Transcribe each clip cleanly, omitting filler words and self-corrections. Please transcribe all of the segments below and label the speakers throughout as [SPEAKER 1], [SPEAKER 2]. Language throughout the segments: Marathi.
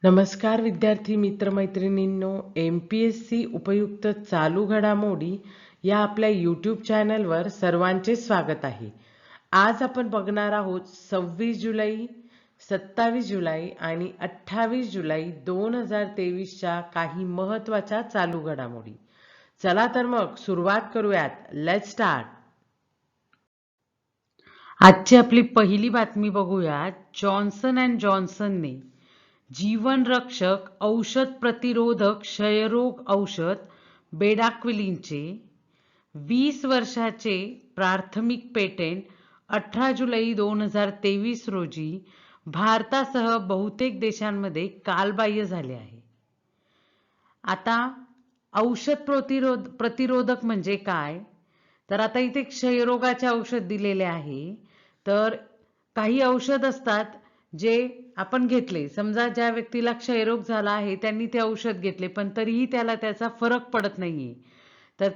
[SPEAKER 1] नमस्कार विद्यार्थी मित्रमैत्रिणींनो, MPSC उपयुक्त चालू घडामोडी या आपल्या यूट्यूब चॅनलवर सर्वांचे स्वागत आहे. आज आपण बघणार आहोत 26 जुलै, 27 जुलै आणि 28 जुलै 2023च्या काही महत्त्वाच्या चालू घडामोडी. चला तर मग सुरुवात करूयात. Let's start. आजची आपली पहिली बातमी बघूयात. जॉन्सन अँड जॉन्सनने जीवन रक्षक औषध प्रतिरोधक क्षयरोग औषध बेडाक्विलिनचे 20 वर्षाचे प्राथमिक पेटेंट 18 जुलै 2023 रोजी भारतासह बहुतेक देशांमध्ये कालबाह्य झाले आहे. आता औषध प्रतिरोधक म्हणजे काय? तर आता इथे क्षयरोगाचे औषध दिलेले आहे. तर काही औषध असतात जे आपण घेतले, समजा ज्या व्यक्तीला क्षयरोग झाला आहे त्यांनी ते औषध घेतले पण तरीही त्याला त्याचा फरक पडत नाहीये, तर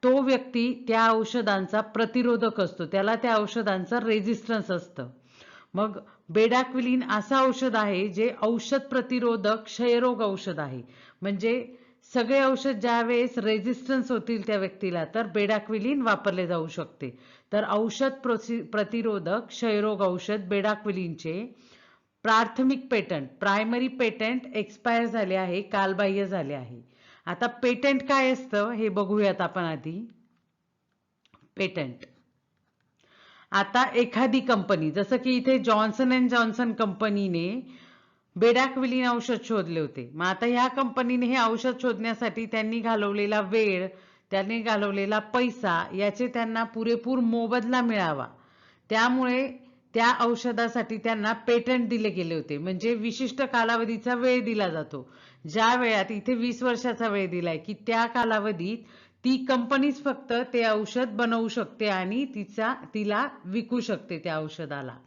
[SPEAKER 1] तो व्यक्ती त्या औषधांचा प्रतिरोधक असतो, त्याला त्या औषधांचा रेजिस्टन्स असतं. मग बेडाक्विलिन असं औषध आहे जे औषध प्रतिरोधक क्षयरोग औषध आहे. म्हणजे सगळे औषध ज्या वेळेस रेजिस्टन्स होतील त्या व्यक्तीला तर बेडाक्विलिन वापरले जाऊ शकते. तर औषध प्रतिरोधक क्षयरोग औषध बेडाक्विलिनचे प्राथमिक पेटंट, प्रायमरी पेटंट एक्सपायर झाले आहे, कालबाह्य झाले आहे. आता पेटंट काय असतं हे बघूयात आपण आधी. पेटंट, आता एखादी कंपनी, जसं की इथे जॉन्सन अँड जॉन्सन कंपनीने बेडाक्विलिन औषध शोधले होते. मग आता ह्या कंपनीने हे औषध शोधण्यासाठी त्यांनी घालवलेला वेळ, त्यांनी घालवलेला पैसा याचे त्यांना पुरेपूर मोबदला मिळावा, त्यामुळे त्या औषधासाठी त्यांना पेटंट दिले गेले होते. म्हणजे विशिष्ट कालावधीचा वेळ दिला जातो. ज्या वेळात इथे 20 वर्षाचा वेळ दिलाय की त्या कालावधीत ती कंपनीच फक्त ते औषध बनवू शकते आणि तिला विकू शकते त्या औषधाला.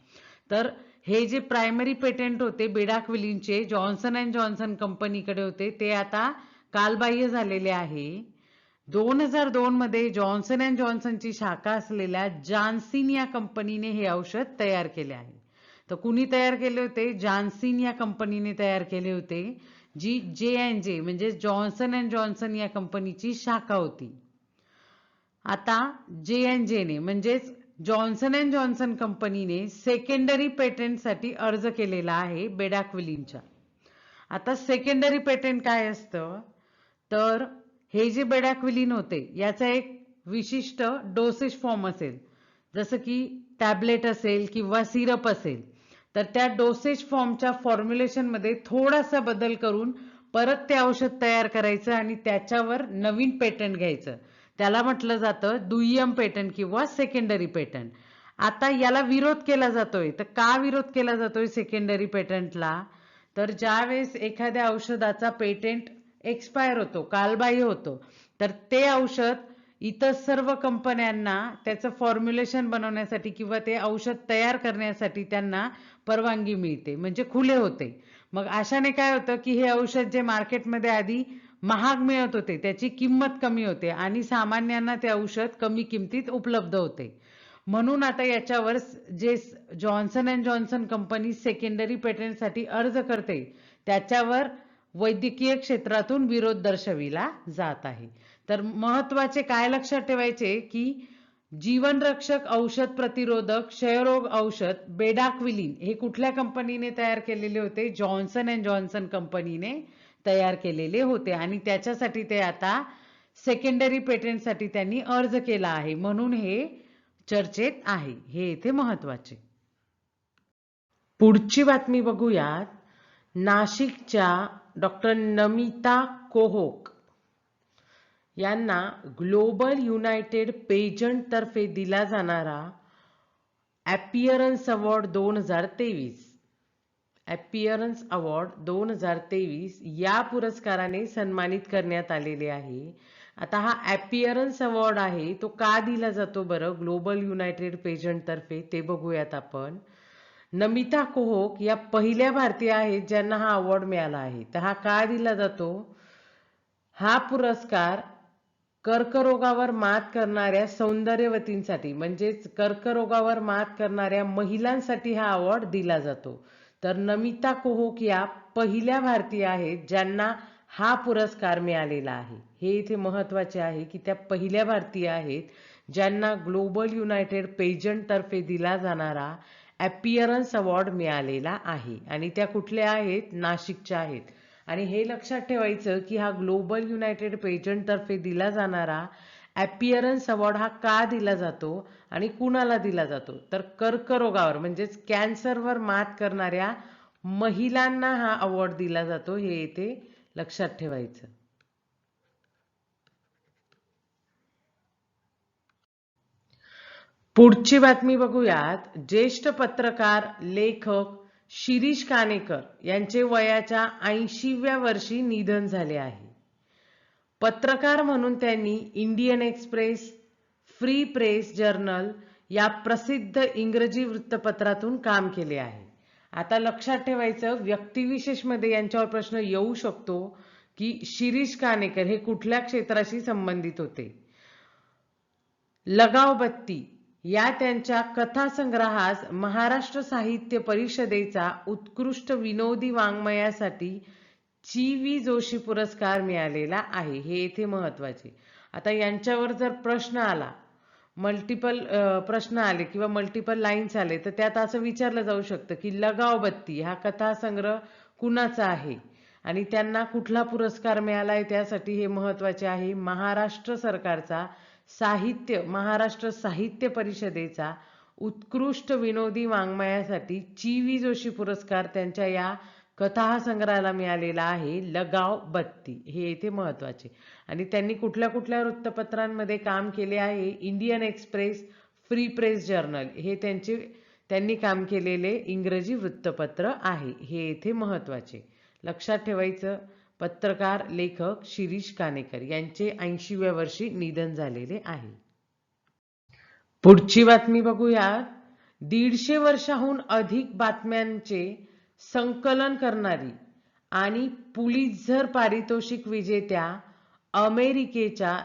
[SPEAKER 1] तर हे जे प्रायमरी पेटंट होते बेडाक्विलिनचे जॉन्सन अँड जॉन्सन कंपनीकडे होते ते आता कालबाह्य झालेले आहे. 2002 मध्ये जॉन्सन अँड जॉन्सनची शाखा असलेल्या जॉन्सन या कंपनीने हे औषध तयार केले आहे. तर कुणी तयार केले होते? जॉन्सन या कंपनीने तयार केले होते, जी J&J म्हणजे जॉन्सन अँड जॉन्सन या कंपनीची शाखा होती. आता J&J ने म्हणजेच जॉन्सन अँड जॉन्सन कंपनीने सेकंडरी पेटंटसाठी अर्ज केलेला आहे बेडाक्विलिनच्या. आता सेकंडरी पेटंट काय असतं? तर हे जे बेडाक्विलिन होते याचा एक विशिष्ट डोसेज फॉर्म असेल, जसं की टॅबलेट असेल किंवा सिरप असेल, तर त्या डोसेज फॉर्मच्या फॉर्म्युलेशन मध्ये थोडासा बदल करून परत ते औषध तयार करायचं आणि त्याच्यावर नवीन पेटंट घ्यायचं. त्याला म्हटलं जातं दुय्यम पेटंट किंवा सेकंडरी पेटंट. आता याला विरोध केला जातोय. तर का विरोध केला जातोय सेकंडरी पेटंटला? तर ज्या वेळेस एखाद्या औषधाचा पेटंट एक्सपायर होतो, कालबाह्य होतो, तर ते औषध इतर सर्व कंपन्यांना त्याचं फॉर्म्युलेशन बनवण्यासाठी किंवा ते औषध तयार करण्यासाठी त्यांना परवानगी मिळते, म्हणजे खुले होते. मग अशाने काय होतं की हे औषध जे मार्केटमध्ये आधी महाग मिळत होते त्याची किंमत कमी होते आणि सामान्यांना ते औषध कमी किमतीत उपलब्ध होते. म्हणून आता याच्यावर जे Johnson and Johnson company secondary पेटंटसाठी अर्ज करते त्याच्यावर वैद्यकीय क्षेत्रातून विरोध दर्शविला जात आहे. तर महत्वाचे काय लक्षात ठेवायचे की जीवनरक्षक औषध प्रतिरोधक क्षयरोग औषध बेडाक्विलिन हे कुठल्या कंपनीने तयार केलेले होते? जॉन्सन अँड जॉन्सन कंपनीने तयार केलेले होते आणि त्याच्यासाठी ते आता सेकंडरी पेटंटसाठी त्यांनी अर्ज केला आहे, म्हणून हे चर्चेत आहे. हे इथे महत्वाचे. पुढची बातमी बघूयात. नाशिकच्या डॉक्टर नमिता कोहक यांना ग्लोबल युनायटेड पेजंट तर्फे दिला जाणारा अपीयरन्स अवॉर्ड 2023 अपीयरन्स अवॉर्ड 2023 या पुरस्काराने सन्मानित करण्यात आलेले आहे. आता हा अपीयरन्स अवॉर्ड आहे तो का दिला जातो बरं ग्लोबल युनायटेड पेजंट तर्फे ते बघूयात आपण. नमिता कोहक या पहिल्या भारतीय आहेत ज्यांना हा अवॉर्ड मिळाला आहे. तर हा का दिला जातो? हा पुरस्कार कर्करोगावर मात करणाऱ्या सौंदर्यवतींसाठी म्हणजेच कर्करोगावर मात करणाऱ्या महिलांसाठी हा अवॉर्ड दिला जातो. तर नमिता कोहक या पहिल्या भारतीय आहेत ज्यांना हा पुरस्कार मिळालेला आहे. हे इथे महत्त्वाचे आहे की त्या पहिल्या भारतीय आहेत ज्यांना ग्लोबल युनायटेड पेजंट तर्फे दिला जाणारा अपीअरन्स अवॉर्ड मिळालेला आहे. आणि त्या कुठल्या आहेत? नाशिकच्या आहेत. आणि हे लक्षात ठेवायचं की हा ग्लोबल युनायटेड पेजंट तर्फे दिला जाणारा अपीअरन्स अवॉर्ड हा का दिला जातो आणि कुणाला दिला जातो? तर कर्करोगावर म्हणजेच कॅन्सरवर मात करणाऱ्या महिलांना हा अवॉर्ड दिला जातो. हे इथे लक्षात ठेवायचं. पुढची बातमी बघूयात. ज्येष्ठ पत्रकार लेखक शिरीष काणेकर यांचे वयाच्या 80व्या वर्षी निधन झाले आहे. पत्रकार म्हणून त्यांनी Indian express, free press journal या प्रसिद्ध इंग्रजी वृत्तपत्रातून काम केले आहे. आता लक्षात ठेवायचं, व्यक्तिविशेष मध्ये यांच्यावर प्रश्न येऊ शकतो की शिरीष काणेकर हे कुठल्या क्षेत्राशी संबंधित होते. लगावबत्ती या त्यांच्या कथासंग्रहास महाराष्ट्र साहित्य परिषदेचा उत्कृष्ट विनोदी वाङ्मयासाठी ची. जोशी पुरस्कार मिळालेला आहे. हे इथे महत्वाचे. आता यांच्यावर जर प्रश्न आला, मल्टिपल प्रश्न आले किंवा मल्टिपल लाईन्स आले, तर त्यात असं विचारलं जाऊ शकतं की लगावबत्ती हा कथासंग्रह कुणाचा आहे आणि त्यांना कुठला पुरस्कार मिळाला आहे. त्यासाठी हे महत्वाचे आहे. महाराष्ट्र सरकारचा महाराष्ट्र साहित्य परिषदेचा उत्कृष्ट विनोदी वाङ्मयासाठी ची. जोशी पुरस्कार त्यांच्या या कथा संग्रहाला मिळालेला आहे. लगावबत्ती हे इथे महत्वाचे. आणि त्यांनी कुठल्या कुठल्या वृत्तपत्रांमध्ये काम केले आहे? Indian express, free press journal हे त्यांनी काम केलेले इंग्रजी वृत्तपत्र आहे. हे इथे महत्वाचे. लक्षात ठेवायचं. पत्रकार लेखक शिरीष काणेकर यांचे 80व्या वर्षी निधन झालेले आहे. पुढची बातमी बघूया. 150 वर्षाहून अधिक बातम्यांचे संकलन करणारी आणि पुलित्झर पारितोषिक विजेत्या अमेरिकेच्या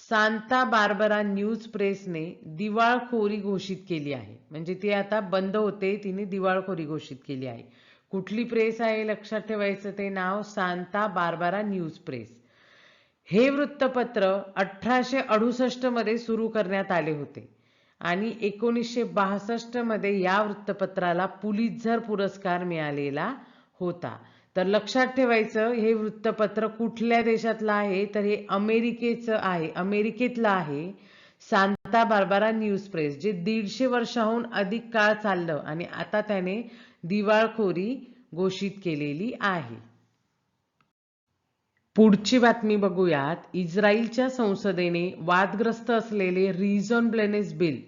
[SPEAKER 1] सांता बार्बरा न्यूज प्रेसने दिवाळखोरी घोषित केली आहे. म्हणजे ती आता बंद होते, तिने दिवाळखोरी घोषित केली आहे. कुठली प्रेस आहे? लक्षात ठेवायचं, ते नाव सांता बार्बरा न्यूज प्रेस. हे वृत्तपत्र 1868 मध्ये सुरू करण्यात आले होते आणि 1962 मध्ये या वृत्तपत्राला पुलित्झर पुरस्कार मिळालेला होता. तर लक्षात ठेवायचं, हे वृत्तपत्र कुठल्या देशातलं आहे? तर हे अमेरिकेचं आहे, अमेरिकेतलं आहे. सांता बार्बरा न्यूज प्रेस, जे 150 वर्षाहून अधिक काळ चाललं आणि आता त्याने दिवाळखोरी घोषित केलेली आहे. पुढची बातमी बघूयात. इस्रायलच्या संसदेने वादग्रस्त असलेले रिझॉनेबलनेस बिल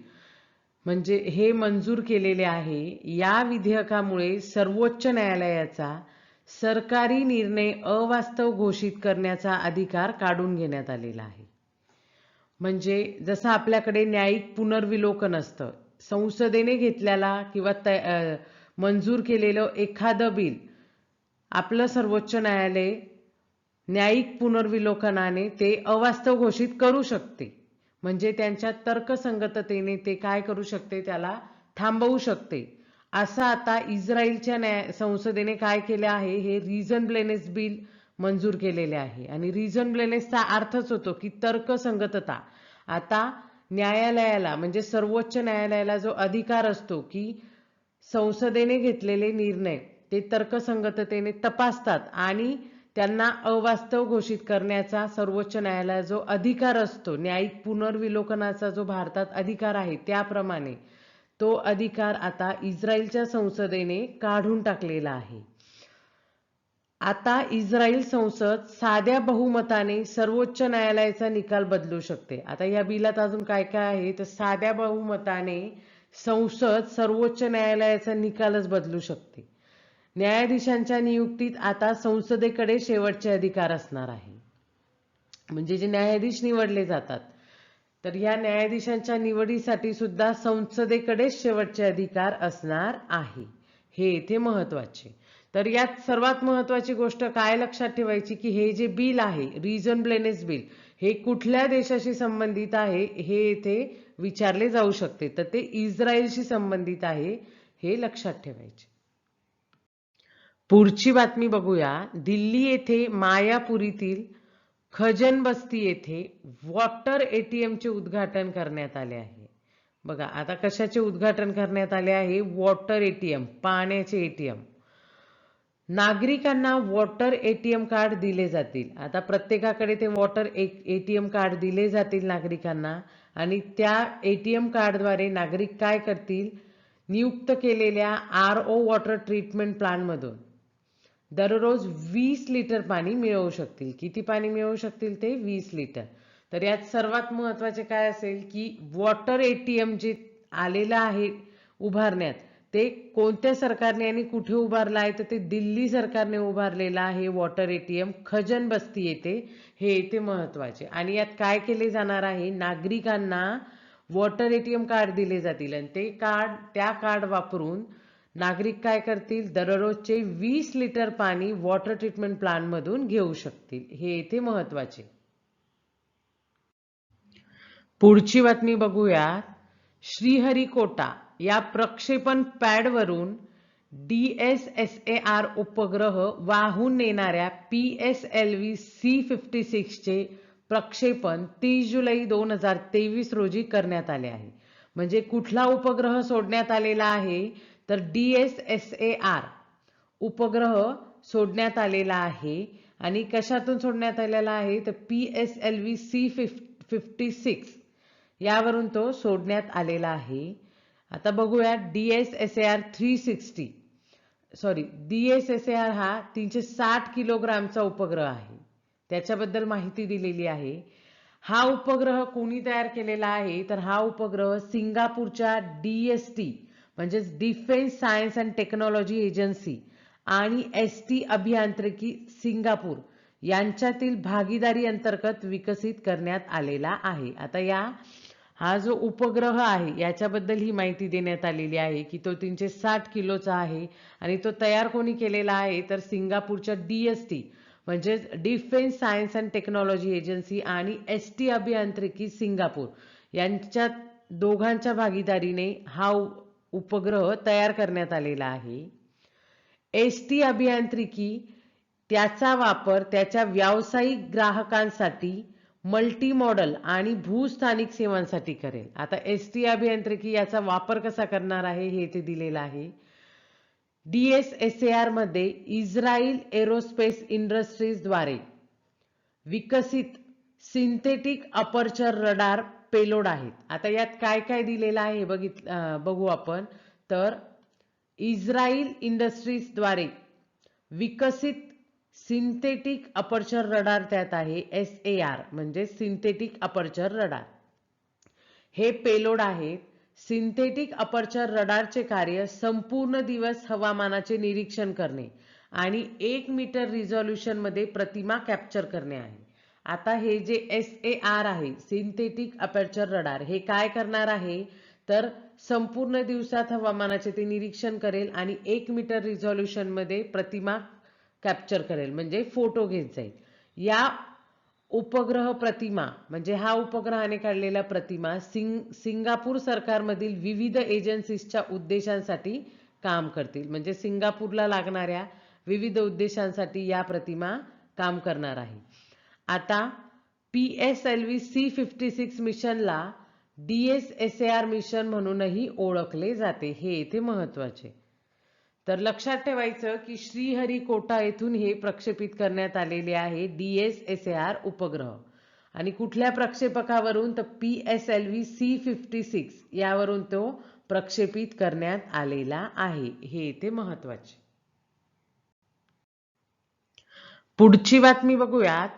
[SPEAKER 1] म्हणजे हे मंजूर केलेले आहे. या विधेयकामुळे सर्वोच्च न्यायालयाचा सरकारी निर्णय अवास्तव घोषित करण्याचा अधिकार काढून घेण्यात आलेला आहे. म्हणजे जसं आपल्याकडे न्यायिक पुनर्विलोकन असतं, संसदेने घेतलेला किंवा मंजूर केलेलं एखादं बिल आपलं सर्वोच्च न्यायालय न्यायिक पुनर्विलोकनाने ते अवास्तव घोषित करू शकते. म्हणजे त्यांच्या तर्कसंगततेने ते काय करू शकते? त्याला थांबवू शकते. असं आता इस्रायलच्या संसदेने काय केले आहे? हे रिझॉनेबलनेस बिल मंजूर केलेले आहे. आणि रिझॉनेबलनेसचा अर्थच होतो की तर्कसंगतता. आता न्यायालयाला म्हणजे सर्वोच्च न्यायालयाला जो अधिकार असतो की संसदेने घेतलेले निर्णय ते तर्कसंगततेने तपासतात आणि त्यांना अवास्तव घोषित करण्याचा सर्वोच्च न्यायालयाचा जो अधिकार असतो, न्यायिक पुनर्विलोकनाचा जो भारतात अधिकार आहे, त्याप्रमाणे तो अधिकार आता इस्रायलच्या संसदेने काढून टाकलेला आहे. आता इस्रायल संसद साध्या बहुमताने सर्वोच्च न्यायालयाचा निकाल बदलू शकते. आता या बिलात अजून काय काय आहे? तर साध्या बहुमताने संसद सर्वोच्च न्यायालयाचा निकालच बदलू शकते. न्यायाधीशांच्या नियुक्तीत आता संसदेकडे शेवटचे अधिकार असणार आहे. म्हणजे जे न्यायाधीश निवडले जातात, तर या न्यायाधीशांच्या निवडीसाठी सुद्धा संसदेकडे शेवटचे अधिकार असणार आहे. हे इथे महत्वाचे. तर यात सर्वात महत्वाची गोष्ट काय लक्षात ठेवायची की हे जे बिल आहे रिझॉनेबलनेस बिल, हे कुठल्या देशाशी संबंधित आहे हे इथे विचारले जाऊ शकते. तर ते इस्रायलशी संबंधित आहे, हे लक्षात ठेवायचे. पुढची बातमी बघूया. दिल्ली येथे मायापुरीतील खजन बस्ती येथे वॉटर एटीएमचे उद्घाटन करण्यात आले आहे. बघा आता कशाचे उद्घाटन करण्यात आले आहे? वॉटर एटीएम, पाण्याचे एटीएम. नागरिकांना वॉटर एटीएम कार्ड दिले जातील. आता प्रत्येकाकडे ते वॉटर एटीएम कार्ड दिले जातील नागरिकांना, आणि त्या एटीएम कार्डद्वारे नागरिक काय करतील? नियुक्त केलेल्या RO वॉटर ट्रीटमेंट प्लांटमधून दररोज 20 लिटर पाणी मिळवू शकतील. किती पाणी मिळवू शकतील ते? 20 लिटर. तर यात सर्वात महत्त्वाचे काय असेल की वॉटर एटीएम जे आलेलं आहे उभारण्यात, ते कोणत्या सरकारने आणि कुठे उभारलं आहे? तर ते दिल्ली सरकारने उभारलेलं आहे वॉटर एटीएम खजन बस्ती येथे. हे येथे महत्त्वाचे. आणि यात काय केले जाणार आहे? नागरिकांना वॉटर एटीएम कार्ड दिले जातील आणि ते कार्ड, त्या कार्ड वापरून नागरिक काय करतील? दररोजचे 20 लिटर पाणी वॉटर ट्रीटमेंट प्लांट मधून घेऊ शकतील. हे येथे महत्त्वाचे. पुढची बातमी बघूया. श्रीहरिकोटा या प्रक्षेपण पॅडवरून DSSAR उपग्रह वाहून नेणाऱ्या PSLV C56 चे प्रक्षेपण 30 जुलै 2023 रोजी करण्यात आले आहे. म्हणजे कुठला उपग्रह सोडण्यात आलेला आहे? तर DSSAR उपग्रह सोडण्यात आलेला आहे. आणि कशातून सोडण्यात आलेला आहे? तर PSLV C56 यावरून तो सोडण्यात आलेला आहे. आता बघूया DSSAR हा 360 किलोग्रामचा उपग्रह आहे. त्याच्याबद्दल माहिती दिलेली आहे. हा उपग्रह कोणी तयार केलेला आहे? तर हा उपग्रह सिंगापूरच्या DST म्हणजेच defence science and technology agency आणि ST अभियांत्रिकी सिंगापूर यांच्यातील भागीदारी अंतर्गत विकसित करण्यात आलेला आहे. आता हा जो उपग्रह आहे याच्याबद्दल ही माहिती देण्यात आलेली आहे की तो 360 किलोचा आहे आणि तो तयार कोणी केलेला आहे? तर सिंगापूरच्या DST म्हणजेच defence science and technology agency आणि ST अभियांत्रिकी सिंगापूर यांच्या दोघांच्या भागीदारीने हा उपग्रह तयार करण्यात आलेला आहे. ST अभियांत्रिकी त्याचा वापर त्याच्या व्यावसायिक ग्राहकांसाठी, मल्टी मॉडल आणि भूस्थानिक सेवांसाठी करेल. आता ST अभियांत्रिकी याचा वापर कसा करणार आहे हे इथे दिलेलं आहे. DSSAR मध्ये इस्रायल एरोस्पेस इंडस्ट्रीज द्वारे विकसित सिंथेटिक अपर्चर रडार पेलोड आहेत. आता यात काय काय दिलेलं आहे बघू आपण. तर इस्रायल इंडस्ट्रीज द्वारे विकसित सिंथेटिक अपर्चर रडार त्यात आहे. SAR म्हणजे सिंथेटिक अपर्चर रडार. हे पेलोड आहेत. सिंथेटिक अपर्चर रडारचे कार्य संपूर्ण दिवस हवामानाचे निरीक्षण करणे आणि 1 मीटर रिझोल्यूशन मध्ये प्रतिमा कॅप्चर करणे आहे. आता हे जे SAR आहे सिंथेटिक अपर्चर रडार, हे काय करणार आहे? तर संपूर्ण दिवसात हवामानाचे ते निरीक्षण करेल आणि 1 मीटर रिझोल्यूशन मध्ये प्रतिमा कॅप्चर करेल, म्हणजे फोटो घेत जाईल. या उपग्रह प्रतिमा म्हणजे हा उपग्रहाने काढलेला प्रतिमा सिंगापूर सरकारमधील विविध एजन्सीजच्या उद्देशांसाठी काम करतील. म्हणजे सिंगापूरला लागणाऱ्या विविध उद्देशांसाठी या प्रतिमा काम करणार आहे. आता PSLV C56 मिशनला DSSAR मिशन म्हणूनही ओळखले जाते. हे इथे महत्त्वाचे. तर लक्षात ठेवायचं की श्रीहरिकोटा येथून हे प्रक्षेपित करण्यात आलेले आहे DSSAR उपग्रह. आणि कुठल्या प्रक्षेपकावरून? तर PSLV C56 यावरून तो प्रक्षेपित करण्यात आलेला आहे. हे इथे महत्त्वाचे. पुढची बातमी बघूयात.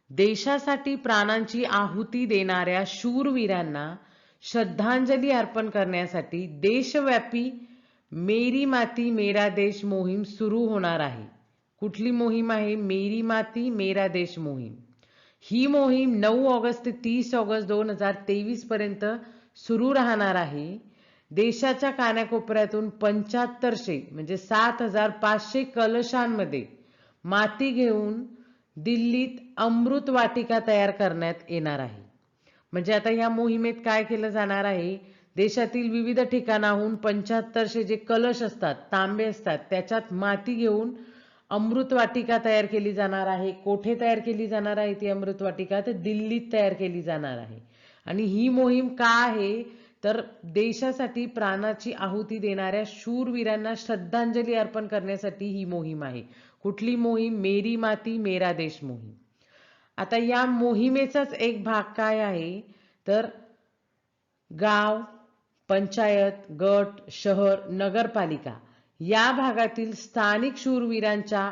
[SPEAKER 1] देशासाठी प्राणांची आहुती देणाऱ्या शूरवीरांना श्रद्धांजली अर्पण करण्यासाठी देशव्यापी मेरी माती मेरा देश मोहीम सुरू होणार आहे. कुठली मोहीम आहे? मेरी माती मेरा देश मोहीम. ही मोहीम 9 ऑगस्ट ते 30 ऑगस्ट 2023 पर्यंत सुरू राहणार आहे. देशाच्या कानाकोपऱ्यातून 7500 म्हणजे 7500 कलशांमध्ये माती घेऊन दिल्लीत अमृत वाटिका तयार करण्यात येणार आहे. म्हणजे आता या मोहिमेत काय केलं जाणार आहे? देशातील विविध ठिकाणाहून 7500 जे कलश असतात, तांबे असतात, त्याच्यात माती घेऊन अमृत वाटिका तयार केली जाणार आहे. कोठे तयार केली जाणार आहे ती अमृत वाटिका? तर दिल्लीत तयार केली जाणार आहे. आणि ही मोहीम का आहे तर देशासाठी प्राणाची आहुती देणाऱ्या शूरवीरांना श्रद्धांजली अर्पण करण्यासाठी ही मोहीम आहे. कुठली मोहीम? मेरी माती मेरा देश मोहीम. आता या मोहिमेचाच एक भाग काय आहे तर गाव, पंचायत, गट, शहर, नगरपालिका या भागातील स्थानिक शूरवीरांच्या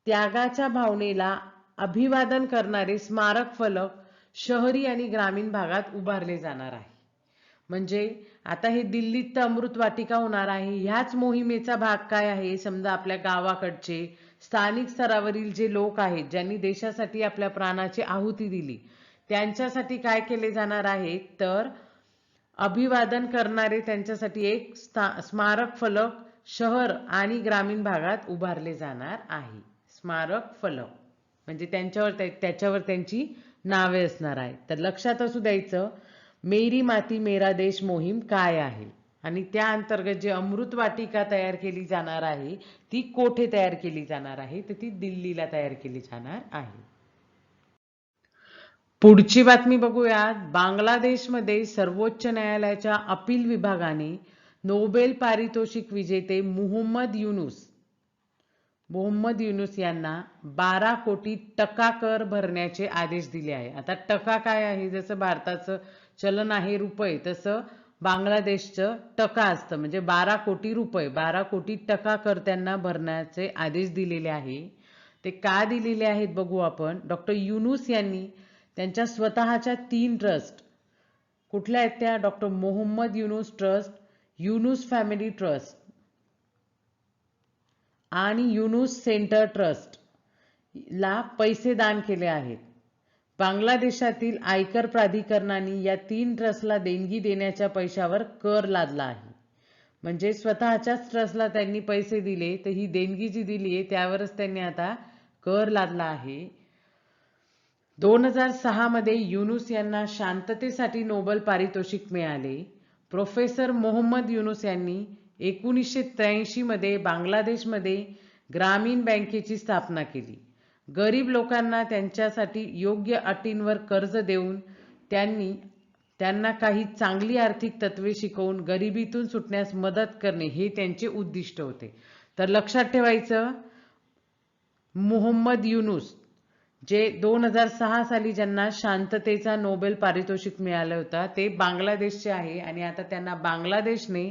[SPEAKER 1] त्यागाच्या भावनेला अभिवादन करणारे स्मारक फलक शहरी आणि ग्रामीण भागात उभारले जाणार आहे. म्हणजे आता हे दिल्लीत अमृत वाटिका होणार आहे. ह्याच मोहिमेचा भाग काय आहे? समजा आपल्या गावाकडचे स्थानिक स्तरावरील जे लोक आहेत ज्यांनी देशासाठी आपल्या प्राणाची आहुती दिली त्यांच्यासाठी काय केले जाणार आहे तर अभिवादन करणारे त्यांच्यासाठी एक स्मारक फलक शहर आणि ग्रामीण भागात उभारले जाणार आहे. स्मारक फलक म्हणजे त्याच्यावर त्यांची नावे असणार आहेत. तर लक्षात असू द्यायचं मेरी माती मेरा देश मोहीम काय आहे आणि त्या अंतर्गत जे अमृत वाटिका तयार केली जाणार आहे ती कोठे तयार केली जाणार आहे तर ती दिल्लीला तयार केली जाणार आहे. पुढची बातमी बघूयात. बांगलादेशमध्ये सर्वोच्च न्यायालयाच्या अपील विभागाने नोबेल पारितोषिक विजेते मोहम्मद युनूस यांना 12 कोटी टका कर भरण्याचे आदेश दिले आहे. आता टका काय आहे? जसं भारताचं चलन आहे रुपये तसं बांगलादेशचं टका असतं म्हणजे 12 कोटी रुपये 12 कोटी टका कर त्यांना भरण्याचे आदेश दिलेले आहे. ते का दिलेले आहेत बघू आपण. डॉक्टर युनूस यांनी त्यांच्या स्वतःच्या 3 ट्रस्ट कुठल्या आहेत त्या? Doctor Mohammad Yunus trust, Yunus family trust आणि युनूस सेंटर ट्रस्ट ला पैसे दान केले आहेत. बांगलादेशातील आयकर प्राधिकरणाने या 3 ट्रस्टला देणगी देण्याच्या पैशावर कर लादला आहे. म्हणजे स्वतःच्याच ट्रस्टला त्यांनी पैसे दिले तर ही देणगी जी दिली आहे त्यावरच त्यांनी आता कर लादला आहे. 2006 मध्ये युनूस यांना शांततेसाठी नोबेल पारितोषिक मिळाले. प्रोफेसर मोहम्मद युनूस यांनी 1983 मध्ये बांगलादेशमध्ये ग्रामीण बँकेची स्थापना केली. गरीब लोकांना त्यांच्यासाठी योग्य अटींवर कर्ज देऊन त्यांना काही चांगली आर्थिक तत्वे शिकवून गरिबीतून सुटण्यास मदत करणे हे त्यांचे उद्दिष्ट होते. तर लक्षात ठेवायचं मोहम्मद युनूस जे 2006 साली ज्यांना शांततेचा नोबेल पारितोषिक मिळालं होतं ते बांगलादेशचे आहे आणि आता त्यांना बांगलादेशने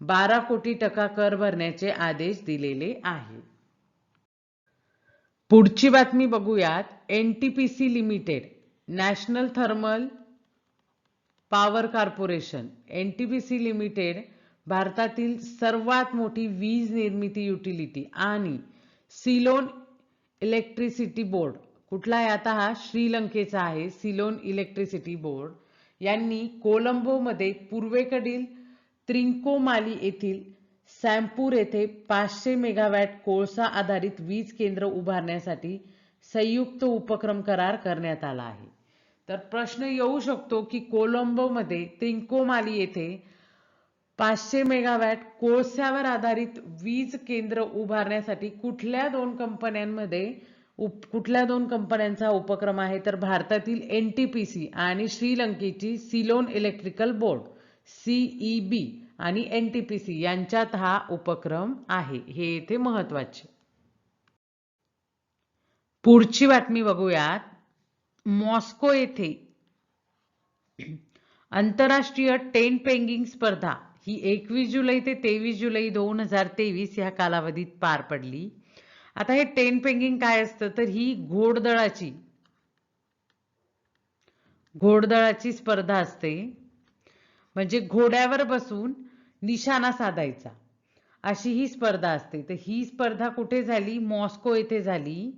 [SPEAKER 1] 12 कोटी टका कर भरण्याचे आदेश दिलेले आहे. पुढची बातमी बघूयात. NTPC limited national thermal power corporation NTPC limited भारतातील सर्वात मोठी वीज निर्मिती युटिलिटी आणि सिलोन इलेक्ट्रिसिटी बोर्ड कुठला आहे? आता हा श्रीलंकेचा आहे. सिलोन इलेक्ट्रिसिटी बोर्ड यांनी कोलंबोमध्ये पूर्वेकडील त्रिंकोमाली येथील सॅम्पूर येथे 500 मेगावॅट कोळसा आधारित वीज केंद्र उभारण्यासाठी संयुक्त उपक्रम करार करण्यात आला आहे. तर प्रश्न येऊ शकतो की कोलंबोमध्ये त्रिंकोमाली येथे 500 मेगावॅट कोळशावर आधारित वीज केंद्र उभारण्यासाठी कुठल्या दोन कंपन्यांचा उपक्रम आहे तर भारतातील एनटीपीसी आणि श्रीलंकेची सिलोन इलेक्ट्रिकल बोर्ड सीईबी आणि एनटीपीसी यांच्यात हा उपक्रम आहे. हे येथे महत्वाचे. पुढची बातमी बघूयात. मॉस्को येथे आंतरराष्ट्रीय टेंट पेंगिंग स्पर्धा ही 21 जुलै ते 23 जुलै 2023 या कालावधीत पार पडली. आता हे टेंट पेंगिंग काय असतं तर ही घोडदळाची स्पर्धा असते. म्हणजे घोड्यावर बसून निशाणा साधायचा अशी ही स्पर्धा असते. तर ही स्पर्धा कुठे झाली? मॉस्को येथे झाली.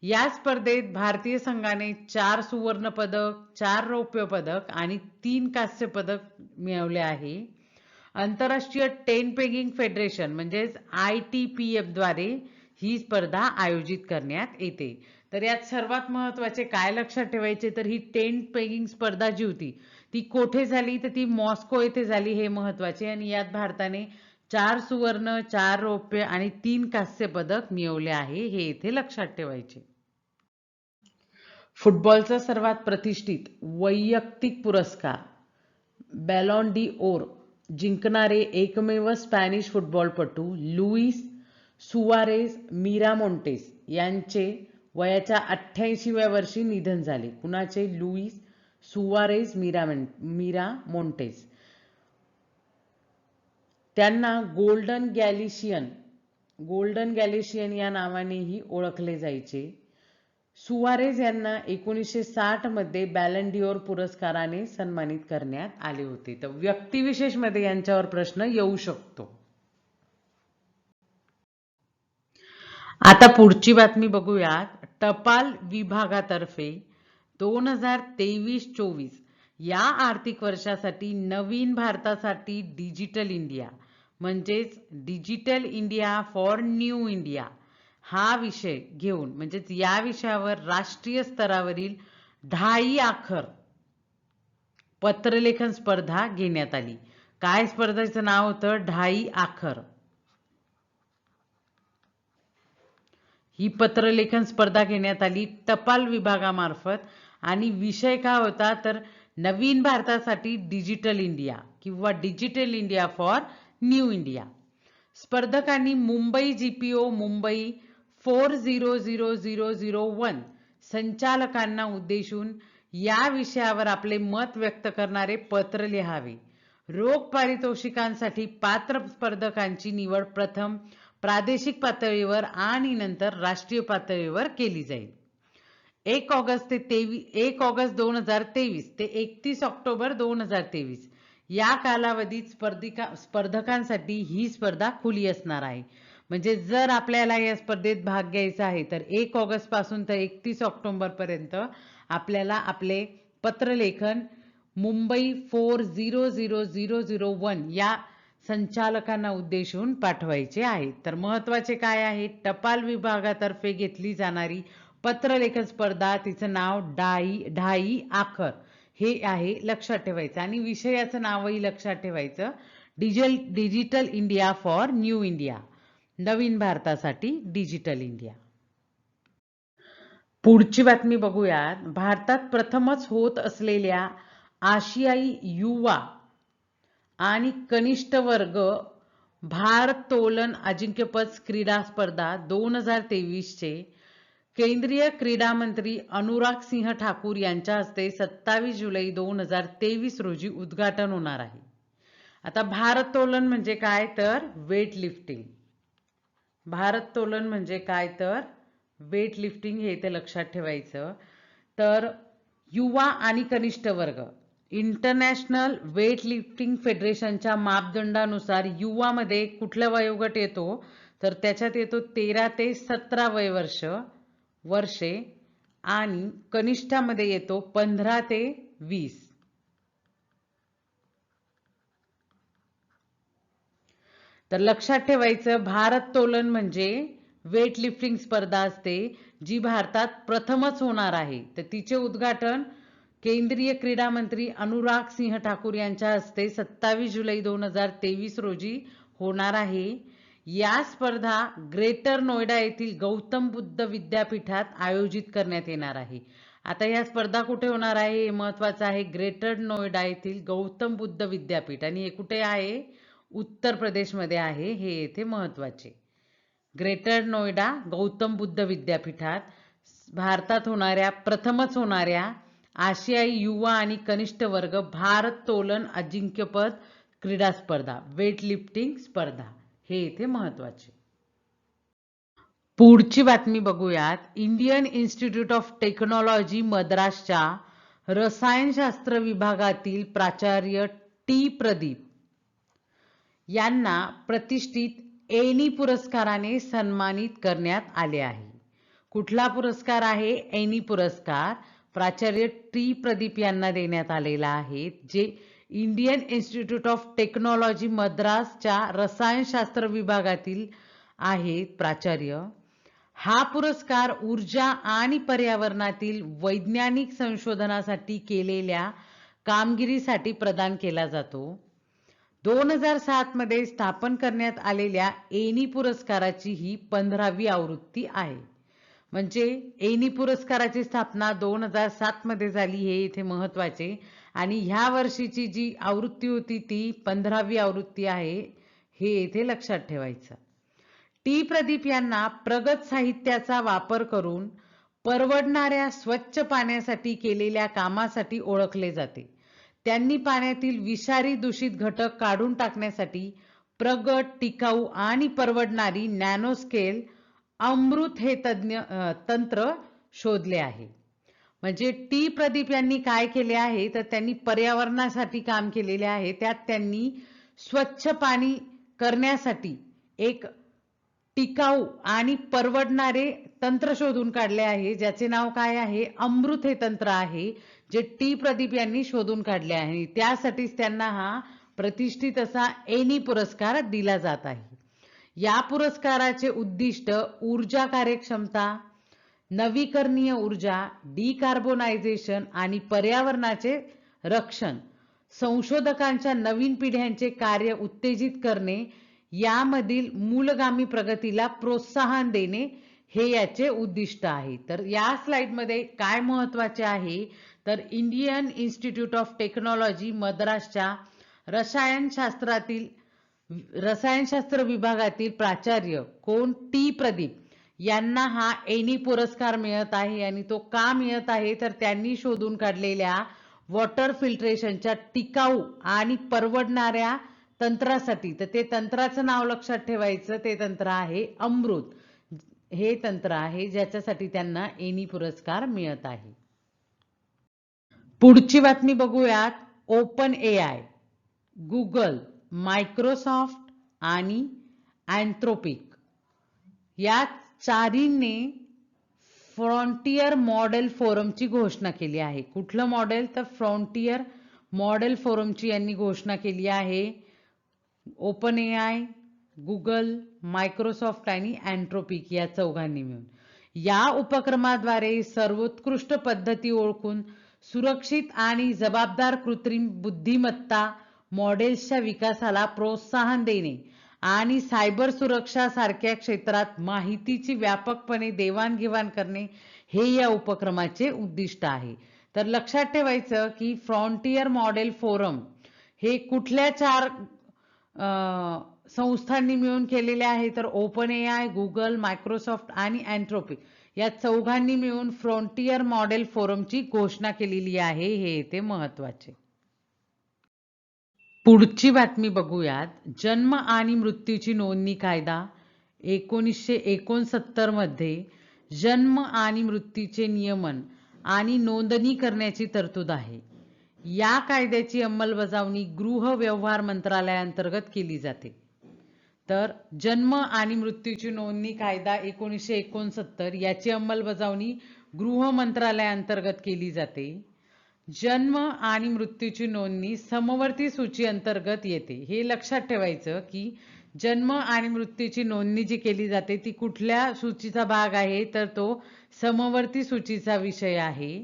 [SPEAKER 1] या स्पर्धेत भारतीय संघाने 4 सुवर्ण पदक, 4 रौप्य पदक आणि 3 कांस्य पदक मिळवले आहे. आंतरराष्ट्रीय टेंट पेगिंग फेडरेशन म्हणजेच ITPF द्वारे ही स्पर्धा आयोजित करण्यात येते. तर यात सर्वात महत्वाचे काय लक्षात ठेवायचे तर ही टेंट पेगिंग स्पर्धा जी होती ती कोठे झाली तर ती मॉस्को येथे झाली हे महत्वाचे आणि यात भारताने 4 सुवर्ण, 4 रौप्य आणि 3 कांस्य पदक मिळवले आहे, हे येथे लक्षात ठेवायचे. फुटबॉलचा सर्वात प्रतिष्ठित वैयक्तिक पुरस्कार बॅलॉन डी ओर जिंकणारे एकमेव स्पॅनिश फुटबॉलपटू लुईस सुआरेझ मिरामोंटेस यांचे वयाच्या 88व्या वर्षी निधन झाले. कुणाचे? Lewis Suarez मिरामोंटेस. त्यांना गोल्डन गॅलिशियन या नावानेही ओळखले जायचे. सुआरेझ यांना 1960 मध्ये बॅलन डिओर पुरस्काराने सन्मानित करण्यात आले होते. तर व्यक्तिविशेष मध्ये यांच्यावर प्रश्न येऊ शकतो. आता पुढची बातमी बघूयात. टपाल विभागातर्फे 2023-24 या आर्थिक वर्षासाठी नवीन भारतासाठी डिजिटल इंडिया म्हणजेच digital India for new India हा विषय घेऊन म्हणजेच या विषयावर राष्ट्रीय स्तरावरील 2.5 आखर पत्रलेखन स्पर्धा घेण्यात आली. काय स्पर्धेचं नाव होतं? 2.5 आखर. ही पत्रलेखन स्पर्धा घेण्यात आली टपाल विभागामार्फत आणि विषय काय होता तर नवीन भारतासाठी डिजिटल इंडिया किंवा digital India for new India. स्पर्धकांनी मुंबई GPO मुंबई 400001 संचालकांना उद्देशून या विषयावर आपले मत व्यक्त करणारे पत्र लिहावे. रोख पारितोषिकांसाठी पात्र स्पर्धकांची निवड प्रथम प्रादेशिक पातळीवर आणि नंतर राष्ट्रीय पातळीवर केली जाईल. 1 ऑगस्ट 2023 ते 31 ऑक्टोबर 2023 या कालावधीत स्पर्धकांसाठी ही स्पर्धा खुली असणार आहे. म्हणजे जर आपल्याला या स्पर्धेत भाग घ्यायचा आहे तर 1 ऑगस्ट पासून तर 31 ऑक्टोबर पर्यंत आपल्याला आपले पत्रलेखन मुंबई 400001 या संचालकांना उद्देशून पाठवायचे आहे. तर महत्त्वाचे काय आहे? टपाल विभागातर्फे घेतली जाणारी पत्रलेखन स्पर्धा, तिचं नाव 2.5 आखर हे आहे, लक्षात ठेवायचं. आणि विषयाचं नावही लक्षात ठेवायचं, digital India for new India, नवीन भारतासाठी डिजिटल इंडिया. पुढची बातमी बघूयात. भारतात प्रथमच होत असलेल्या आशियाई युवा आणि कनिष्ठ वर्ग भारोत्तोलन अजिंक्यपद क्रीडा स्पर्धा 2023 चे केंद्रीय क्रीडा मंत्री अनुराग सिंह ठाकूर यांच्या हस्ते 27 जुलै 2023 रोजी उद्घाटन होणार आहे. आता भारोत्तोलन म्हणजे काय तर वेट लिफ्टिंग. भारोत्तोलन म्हणजे काय तर वेट लिफ्टिंग, हे ते लक्षात ठेवायचं. तर युवा आणि कनिष्ठ वर्ग इंटरनॅशनल वेट लिफ्टिंग फेडरेशनच्या मापदंडानुसार युवामध्ये कुठला वयोगट येतो तर त्याच्यात येतो 13 ते 17 वर्षे आणि कनिष्ठामध्ये येतो 15 ते 20. तर लक्षात ठेवायचं, भारोत्तोलन म्हणजे वेट लिफ्टिंग स्पर्धा असते जी भारतात प्रथमच होणार आहे. तर तिचे उद्घाटन केंद्रीय क्रीडा मंत्री अनुराग सिंह ठाकूर यांच्या हस्ते 27 जुलै 2023 रोजी होणार आहे. या स्पर्धा ग्रेटर नोएडा येथील गौतम बुद्ध विद्यापीठात आयोजित करण्यात येणार आहे. आता या स्पर्धा कुठे होणार आहे हे महत्त्वाचं आहे. ग्रेटर नोएडा येथील गौतम बुद्ध विद्यापीठ, आणि हे कुठे आहे? उत्तर प्रदेशमध्ये आहे, हे येथे महत्त्वाचे. ग्रेटर नोएडा गौतम बुद्ध विद्यापीठात भारतात प्रथमच होणाऱ्या आशियाई युवा आणि कनिष्ठ वर्ग भारोत्तोलन अजिंक्यपद क्रीडा स्पर्धा, वेट लिफ्टिंग स्पर्धा, हे येथे महत्त्वाचे. पुढची बातमी बघूयात. इंडियन इन्स्टिट्यूट ऑफ टेक्नॉलॉजी मद्रासच्या रसायनशास्त्र विभागातील प्राचार्य टी प्रदीप यांना प्रतिष्ठित एनी पुरस्काराने सन्मानित करण्यात आले आहे. कुठला पुरस्कार आहे? एनी पुरस्कार प्राचार्य टी प्रदीप यांना देण्यात आलेला आहे, जे इंडियन इन्स्टिट्यूट ऑफ टेक्नॉलॉजी मद्रासच्या रसायनशास्त्र विभागातील आहेत प्राचार्य. हा पुरस्कार ऊर्जा आणि पर्यावरणातील वैज्ञानिक संशोधनासाठी केलेल्या कामगिरीसाठी प्रदान केला जातो. 2007 मध्ये स्थापन करण्यात आलेल्या एनी पुरस्काराची ही 15वी आवृत्ती आहे. म्हणजे एनी पुरस्काराची स्थापना 2007 मध्ये झाली, हे इथे महत्वाचे. आणि ह्या वर्षीची जी आवृत्ती होती ती 15वी आवृत्ती आहे, हे इथे लक्षात ठेवायचं. टी प्रदीप यांना प्रगत साहित्याचा वापर करून परवडणाऱ्या स्वच्छ पाण्यासाठी केलेल्या कामासाठी ओळखले जाते. त्यांनी पाण्यातील विषारी दूषित घटक काढून टाकण्यासाठी प्रगत, टिकाऊ आणि परवडणारी नॅनोस्केल अमृत हे तंत्र शोधले आहे. म्हणजे टी प्रदीप यांनी काय केले आहे तर त्यांनी पर्यावरणासाठी काम केलेले आहे. त्यात त्यांनी स्वच्छ पाणी करण्यासाठी एक टिकाऊ आणि परवडणारे तंत्र शोधून काढले आहे, ज्याचे नाव काय आहे, अमृत हे तंत्र आहे, जे टी प्रदीप यांनी शोधून काढले आहे. त्यासाठीच त्यांना हा प्रतिष्ठित असा एनी पुरस्कार दिला जात आहे. या पुरस्काराचे उद्दिष्ट ऊर्जा कार्यक्षमता, नवीकरणीय ऊर्जा, डिकार्बोनायझेशन आणि पर्यावरणाचे रक्षण, संशोधकांच्या नवीन पिढ्यांचे कार्य उत्तेजित करणे, यामधील मूलगामी प्रगतीला प्रोत्साहन देणे, हे याचे उद्दिष्ट आहे. तर या स्लाइडमध्ये काय महत्वाचे आहे तर इंडियन इन्स्टिट्यूट ऑफ टेक्नॉलॉजी मद्रासच्या रसायनशास्त्र विभागातील प्राचार्य कोण टी प्रदीप यांना हा एनी पुरस्कार मिळत आहे. आणि तो का मिळत आहे तर त्यांनी शोधून काढलेल्या वॉटर फिल्ट्रेशनच्या टिकाऊ आणि परवडणाऱ्या तंत्रासाठी. तर ते तंत्राचं नाव लक्षात ठेवायचं, ते तंत्र आहे अमृत हे तंत्र आहे, ज्याच्यासाठी त्यांना एनी पुरस्कार मिळत आहे. पुढची बातमी बघूयात. ओपन एआय, गुगल, मायक्रोसॉफ्ट आणि अँथ्रोपिक या चारींनी फ्रॉन्टियर मॉडेल फोरमची घोषणा केली आहे. कुठलं मॉडेल तर फ्रॉन्टियर मॉडेल फोरमची यांनी घोषणा केली आहे. ओपन एआय, गुगल, मायक्रोसॉफ्ट आणि अँथ्रोपिक या चौघांनी मिळून. या उपक्रमाद्वारे सर्वोत्कृष्ट पद्धती ओळखून सुरक्षित आणि जबाबदार कृत्रिम बुद्धिमत्ता मॉडेल्सच्या विकासाला प्रोत्साहन देणे आणि सायबर सुरक्षा सारख्या क्षेत्रात माहितीची व्यापकपणे देवाणघेवाण करणे, हे या उपक्रमाचे उद्दिष्ट आहे. तर लक्षात ठेवायचं की फ्रॉन्टियर मॉडेल फोरम हे कुठल्या 4 संस्थांनी मिळून केलेले आहे तर ओपन एआय, गुगल, मायक्रोसॉफ्ट आणि अँथ्रोपिक या चौघांनी मिळून फ्रॉन्टियर मॉडेल फोरमची घोषणा केलेली आहे, हे येथे महत्वाचे. पुढची बातमी बघूयात. जन्म आणि मृत्यूची नोंदणी कायदा 1969 मध्ये जन्म आणि मृत्यूचे नियमन आणि नोंदणी करण्याची तरतूद आहे. या कायद्याची अंमलबजावणी गृह व्यवहार मंत्रालयाअंतर्गत केली जाते. तर जन्म आणि मृत्यूची नोंदणी कायदा 1969 याची अंमलबजावणी गृह मंत्रालयाअंतर्गत केली जाते. जन्म आणि मृत्यूची नोंदणी समवर्ती सूची अंतर्गत येते. हे लक्षात ठेवायचं की जन्म आणि मृत्यूची नोंदणी जी केली जाते ती कुठल्या सूचीचा भाग आहे तर तो समवर्ती सूचीचा विषय आहे,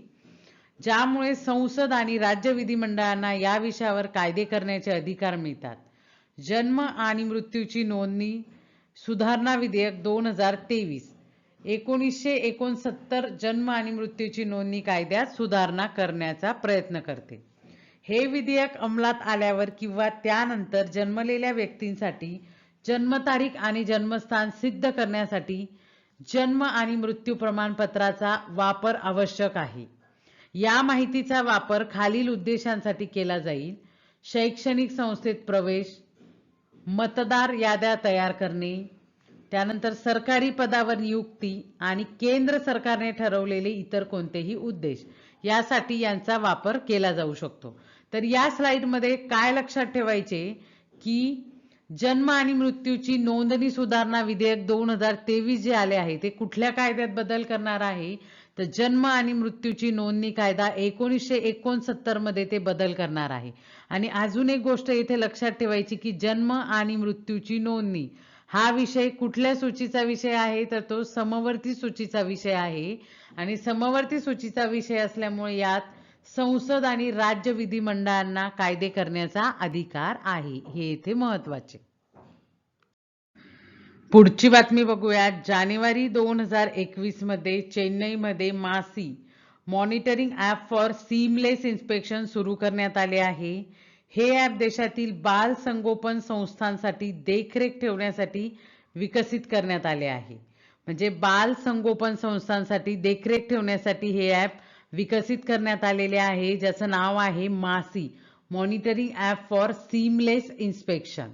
[SPEAKER 1] ज्यामुळे संसद आणि राज्य विधिमंडळांना या विषयावर कायदे करण्याचे अधिकार मिळतात. जन्म आणि मृत्यूची नोंदणी सुधारणा विधेयक 2023 1969 जन्म आणि मृत्यूची नोंदणी कायद्यात सुधारणा करण्याचा प्रयत्न करते. हे विधेयक अंमलात आल्यावर किंवा त्यानंतर जन्मलेल्या व्यक्तींसाठी जन्मतारीख आणि जन्मस्थान सिद्ध करण्यासाठी जन्म आणि मृत्यू प्रमाणपत्राचा वापर आवश्यक आहे. या माहितीचा वापर खालील उद्देशांसाठी केला जाईल: शैक्षणिक संस्थेत प्रवेश, मतदार याद्या तयार करणे, त्यानंतर सरकारी पदावर नियुक्ती आणि केंद्र सरकारने ठरवलेले इतर कोणतेही उद्देश यासाठी यांचा वापर केला जाऊ शकतो. तर या स्लाइडमध्ये काय लक्षात ठेवायचे की जन्म आणि मृत्यूची नोंदणी सुधारणा विधेयक 2023 जे आले आहे ते कुठल्या कायद्यात बदल करणार आहे तर जन्म आणि मृत्यूची नोंदणी कायदा 1969 मध्ये ते बदल करणार आहे. आणि अजून एक गोष्ट इथे लक्षात ठेवायची की जन्म आणि मृत्यूची नोंदणी हा विषय कुठल्या सूचीचा विषय आहे तर तो समवर्ती सूचीचा विषय आहे. आणि समवर्ती सूचीचा विषय असल्यामुळे यात संसद आणि राज्य विधिमंडळांना कायदे करण्याचा अधिकार आहे. हे इथे महत्वाचे. पुढची बातमी बघूयात. जानेवारी 2021 मध्ये चेन्नईमध्ये मासी monitoring app for seamless inspection सुरू करण्यात आले आहे. हे ॲप देशातील बाल संगोपन संस्थांसाठी देखरेख ठेवण्यासाठी विकसित करण्यात आले आहे. म्हणजे बाल संगोपन संस्थांसाठी देखरेख ठेवण्यासाठी हे ॲप विकसित करण्यात आलेले आहे, ज्याचं नाव आहे मासी monitoring app for seamless inspection.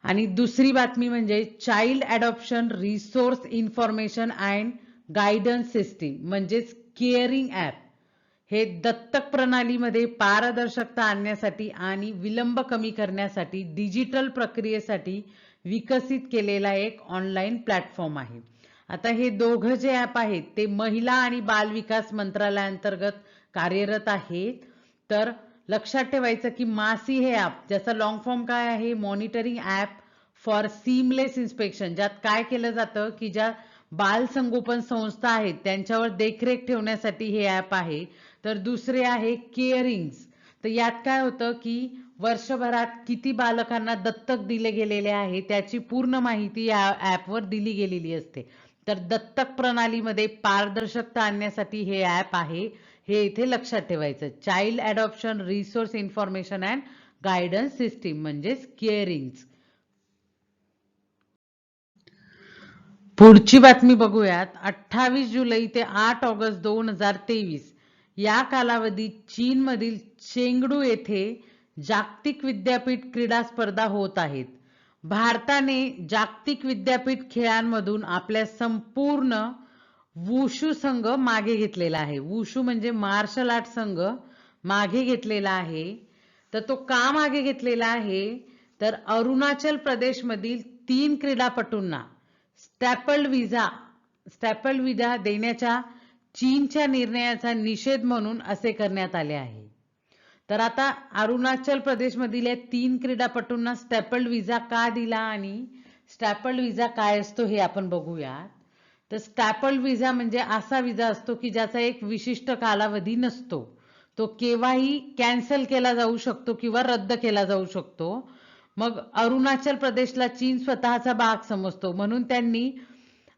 [SPEAKER 1] आणि दुसरी बातमी म्हणजे child adoption resource information and guidance system म्हणजेच केअरिंग ॲप. हे दत्तक प्रणालीमध्ये पारदर्शकता आणण्यासाठी आणि विलंब कमी करण्यासाठी डिजिटल प्रक्रियेसाठी विकसित केलेला एक ऑनलाईन प्लॅटफॉर्म आहे. आता हे दोघं जे ॲप आहेत ते महिला आणि बाल विकास मंत्रालयाअंतर्गत कार्यरत आहेत. तर लक्षात ठेवायचं की मासी हे ॲप, ज्याचा लॉंग फॉर्म काय आहे, monitoring app for seamless inspection, ज्यात काय केलं जातं की ज्या बाल संगोपन संस्था आहेत त्यांच्यावर देखरेख ठेवण्यासाठी हे ॲप आहे. तर दुसरे आहे केअरिंग्स. तर यात काय होतं की वर्षभरात किती बालकांना दत्तक दिले गेलेले आहे त्याची पूर्ण माहिती या ॲपवर दिली गेलेली असते. तर दत्तक प्रणालीमध्ये पारदर्शकता आणण्यासाठी हे ॲप आहे, हे इथे लक्षात ठेवायचं. Child adoption resource information and guidance system म्हणजेच केअरिंग्स. पुढची बातमी बघूयात. 28 जुलै ते 8 ऑगस्ट 2023 या कालावधीत चीनमधील चेंगडू येथे जागतिक विद्यापीठ क्रीडा स्पर्धा होत आहेत. भारताने जागतिक विद्यापीठ खेळांमधून आपल्या संपूर्ण वुशू संघ मागे घेतलेला आहे. वुशू म्हणजे मार्शल आर्ट संघ मागे घेतलेला आहे. तर तो का मागे घेतलेला आहे, तर अरुणाचल प्रदेशमधील 3 क्रीडापटूंना स्टॅपल्ड विजा देण्याच्या चीनच्या निर्णयाचा निषेध म्हणून असे करण्यात आले आहे. तर आता अरुणाचल प्रदेशमधील या 3 क्रीडापटूंना स्टॅपल्ड विजा का दिला आणि स्टॅपल्ड विजा काय असतो हे आपण बघूयात. तर स्टॅपल्ड विजा म्हणजे असा विजा असतो की ज्याचा एक विशिष्ट कालावधी नसतो. तो केव्हाही कॅन्सल केला जाऊ शकतो किंवा रद्द केला जाऊ शकतो. मग अरुणाचल प्रदेशला चीन स्वतःचा भाग समजतो म्हणून त्यांनी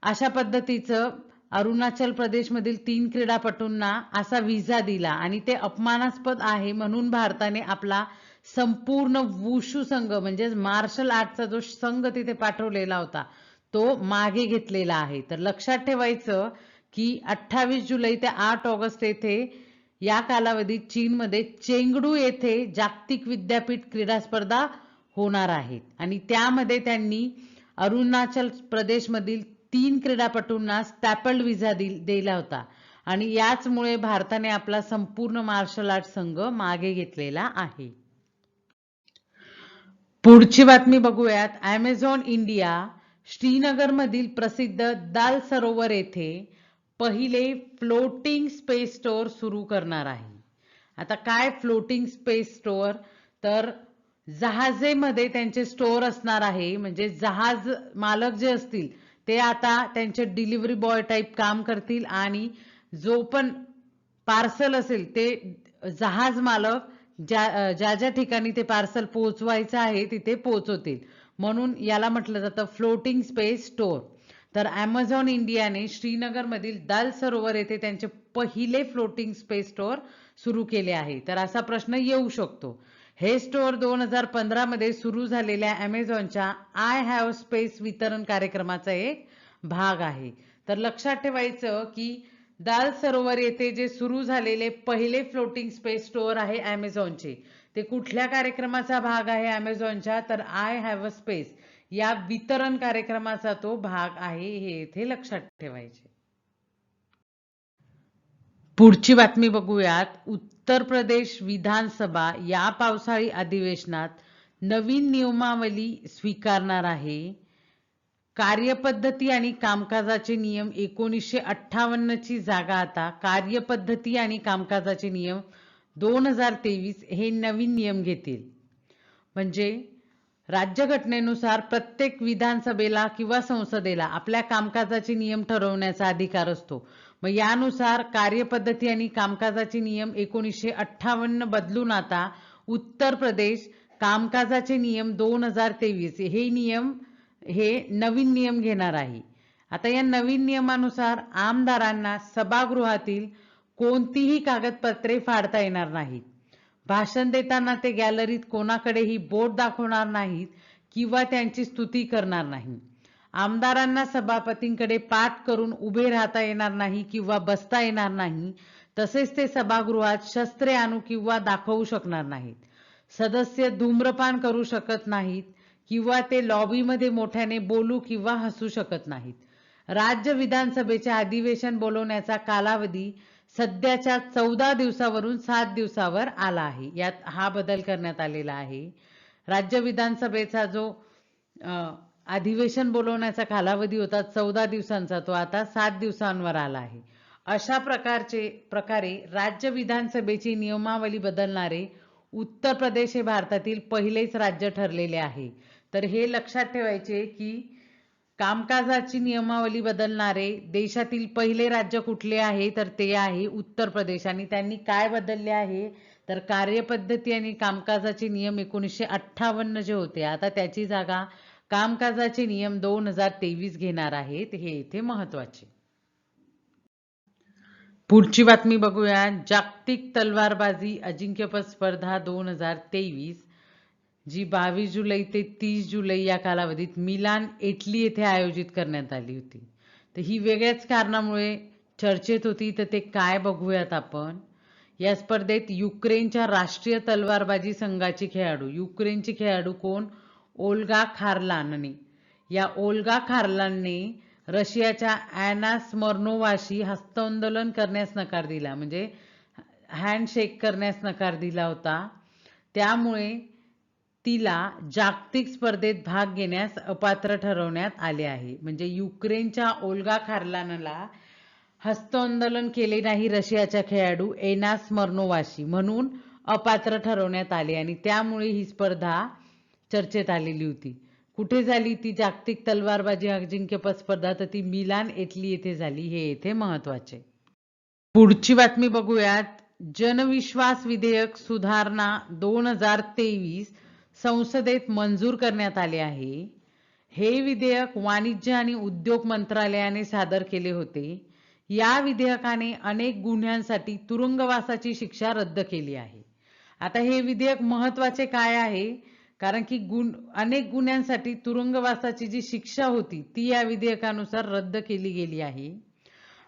[SPEAKER 1] अशा पद्धतीचं अरुणाचल प्रदेशमधील 3 क्रीडापटूंना असा व्हिसा दिला आणि ते अपमानास्पद आहे म्हणून भारताने आपला संपूर्ण वुशू संघ म्हणजे मार्शल आर्टचा जो संघ तिथे पाठवलेला होता तो मागे घेतलेला आहे. तर लक्षात ठेवायचं की 28 जुलै ते 8 ऑगस्ट येथे या कालावधीत चीनमध्ये चेंगडू येथे जागतिक विद्यापीठ क्रीडा स्पर्धा होणार आहेत आणि त्यामध्ये त्यांनी अरुणाचल प्रदेशमधील 3 क्रीडापटूंना स्टॅपल्ड व्हिसा दिला होता आणि याचमुळे भारताने आपला संपूर्ण मार्शल आर्ट संघ मागे घेतलेला आहे. पुढची बातमी बघूयात. ॲमेझॉन इंडिया श्रीनगरमधील प्रसिद्ध दाल सरोवर येथे पहिले फ्लोटिंग स्पेस स्टोअर सुरू करणार आहे. आता काय फ्लोटिंग स्पेस स्टोअर, तर जहाजेमध्ये त्यांचे स्टोअर असणार आहे. म्हणजे जहाज मालक जे असतील ते आता त्यांचे डिलिव्हरी बॉय टाईप काम करतील आणि जो पण पार्सल असेल ते जहाज मालक ज्या ज्या ठिकाणी ते पार्सल पोहोचवायचं आहे तिथे पोहोचवतील. म्हणून याला म्हटलं जातं फ्लोटिंग स्पेस स्टोअर. तर ॲमेझॉन इंडियाने श्रीनगरमधील दाल सरोवर येथे त्यांचे पहिले फ्लोटिंग स्पेस स्टोअर सुरू केले आहे. तर असा प्रश्न येऊ शकतो. हे स्टोअर 2015 मध्ये सुरू झालेल्या ॲमेझॉनच्या आय हॅव स्पेस वितरण कार्यक्रमाचा एक भाग आहे. तर लक्षात ठेवायचं की दाल सरोवर येथे जे सुरू झालेले पहिले फ्लोटिंग स्पेस स्टोअर आहे ॲमेझॉनचे, ते कुठल्या कार्यक्रमाचा भाग आहे ॲमेझॉनच्या, तर आय हॅव अ स्पेस या वितरण कार्यक्रमाचा तो भाग आहे, हे इथे लक्षात ठेवायचे. पुढची बातमी बघूयात. उत्तर प्रदेश विधानसभा या पावसाळी अधिवेशनात नवीन नियमावली स्वीकारणार आहे. कार्यपद्धती आणि कामकाजाचे नियम 1958 ची जागा आता कार्यपद्धती आणि कामकाजाचे नियम 2023 हे नवीन नियम घेतील. म्हणजे राज्यघटनेनुसार प्रत्येक विधानसभेला किंवा संसदेला आपल्या कामकाजाचे नियम ठरवण्याचा अधिकार असतो. मग यानुसार कार्यपद्धती आणि कामकाजाचे नियम 1958 बदलून आता उत्तर प्रदेश कामकाजाचे नियम 2023 हे नवीन नियम घेणार आहे. आता या नवीन नियमानुसार आमदारांना सभागृहातील कोणतीही कागदपत्रे फाडता येणार नाहीत. भाषण देताना ते गॅलरीत कोणाकडेही बोट दाखवणार नाहीत किंवा त्यांची स्तुती करणार नाही. आमदारांना सभापतींकडे पाठ करून उभे राहता येणार नाही किंवा बसता येणार नाही. तसेच ते सभागृहात शस्त्रे आणू किंवा दाखवू शकणार नाहीत. सदस्य धूम्रपान करू शकत नाहीत किंवा ते लॉबीमध्ये मोठ्याने बोलू किंवा हसू शकत नाहीत. राज्य विधानसभेचे अधिवेशन बोलवण्याचा कालावधी सध्याच्या 14 दिवसावरून 7 दिवसावर आला आहे. यात हा बदल करण्यात आलेला आहे. राज्य विधानसभेचा जो अधिवेशन बोलवण्याचा कालावधी होता 14 दिवसांचा, तो आता 7 दिवसांवर आला आहे. अशा प्रकारे राज्य विधानसभेची नियमावली बदलणारे उत्तर प्रदेश हे भारतातील पहिलेच राज्य ठरलेले आहे. तर हे लक्षात ठेवायचे की कामकाजाची नियमावली बदलणारे देशातील पहिले राज्य कुठले आहे, तर ते आहे उत्तर प्रदेश. आणि त्यांनी काय बदलले आहे, तर कार्यपद्धती आणि कामकाजाचे नियम 1958 जे होते, आता त्याची जागा कामकाजाचे नियम 2023 घेणार आहेत. हे इथे महत्वाचे. पुढची बातमी बघूया. जागतिक तलवारबाजी अजिंक्यपद स्पर्धा 2023 जी 22 जुलै ते 30 जुलै या कालावधीत मिलान इटली येथे आयोजित करण्यात आली होती. तर ही वेगळ्याच कारणामुळे चर्चेत होती. तर ते काय बघूयात आपण. या स्पर्धेत युक्रेनच्या राष्ट्रीय तलवारबाजी संघाची खेळाडू, युक्रेनची खेळाडू कोण, ओल्गा खारलानने. या ओल्गा खारलानने रशियाच्या ॲना स्मर्नोवाशी हस्तांदोलन करण्यास नकार दिला, म्हणजे हँडशेक करण्यास नकार दिला होता. त्यामुळे तिला जागतिक स्पर्धेत भाग घेण्यास अपात्र ठरवण्यात आले आहे. म्हणजे युक्रेनच्या ओल्गा खारलानला हस्तांदोलन केले नाही रशियाच्या खेळाडू एना स्मर्नोवाशी, म्हणून अपात्र ठरवण्यात आले आणि त्यामुळे ही स्पर्धा चर्चेत आलेली होती. कुठे झाली ती जागतिक तलवारबाजी अजिंक्यपद स्पर्धा, तर ती मिलान इटली येथे झाली. हे येथे महत्वाचे. पुढची बातमी बघूयात. जनविश्वास विधेयक सुधारणा 2023 संसदेत मंजूर करण्यात आले आहे. हे विधेयक वाणिज्य आणि उद्योग मंत्रालयाने सादर केले होते. या विधेयकाने अनेक गुन्ह्यांसाठी तुरुंगवासाची शिक्षा रद्द केली आहे. आता हे विधेयक महत्वाचे काय आहे, कारण की अनेक गुन्ह्यांसाठी तुरुंगवासाची जी शिक्षा होती ती या विधेयकानुसार रद्द केली गेली आहे.